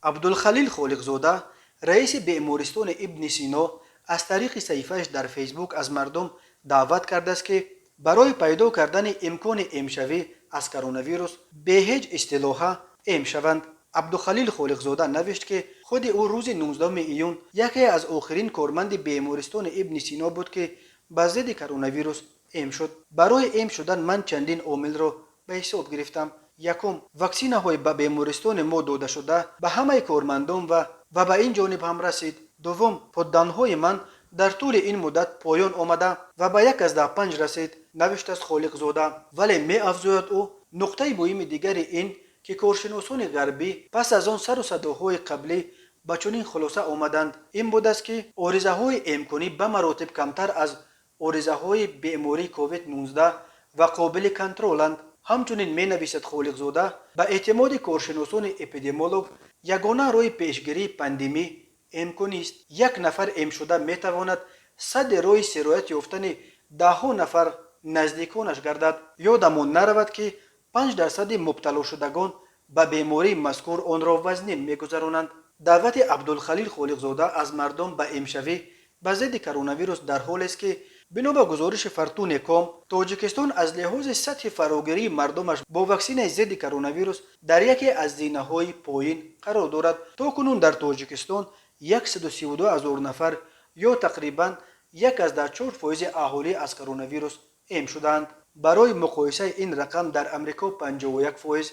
عبدالخلیل خالقزاده رئیس بیمارستان ابن سینا از طریق صحیفه‌اش در فیسبوک از مردم دعوت کرده است که برای پیدا کردن امکان امشوی از کرونا ویروس به هیچ اصطلاح ام شوند. عبدالخلیل خالقزاده نوشت که خود او روز 19 ایون یکی از آخرین کارمند بیمارستان ابن سینا بود که به ضد کرونا ویروس ام شد. برای ام شدن من چندین عامل را به حساب گرفتم. یکم، واکسینه های به بیمارستان ما داده شده به همه کارمندان و به این جانب هم رسید. دوم، پاددانهای من در طول این مدت پایان آمده و به 1 از 5 رسید، نوشته است خالقزاده. ولی می افزاید او نقطه مهم دیگر این که کارشناسان غربی پس از آن سر و صداهای قبلی به چنین خلاصه آمدند این بود است که عارضه های امکانی به مراتب کمتر از عارضه های بیماری کووید 19 و قابل کنترلند. همچنین می نویسد خالقزاده به اعتماد کارشناسان اپیدمیولوژ یگانه راه پیشگیری پاندمی امکانی است. یک نفر ام شده می تواند صد راه سرایت یافتن ده نفر نزدیکانش گردد. یادمان نرود که 5% مبتلا شدگان به بیماری مذکور آن را وزنین میگذرانند. دعوت عبدالخلیل خالقزاده از مردم به امشوی به ضد کرونا ویروس در حالی است که بنا به گزارش فرتون کام تاجیکستان از لحاظ سطح فراگیری مردمش با واکسن ضد کرونا ویروس در یکی از زینه‌های پایین قرار دارد. تا کنون در تاجیکستان 132,000 نفر یا تقریباً 1.4% اهالی از کرونا ویروس ام شدند. برای مقایسه این رقم در امریکا 51%،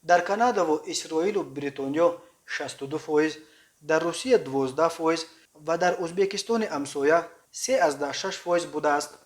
در کانادا و اسرائیل و بریتانیا 62%، در روسیه 12% و در ازبکستان همسایه 3.6% بوده است.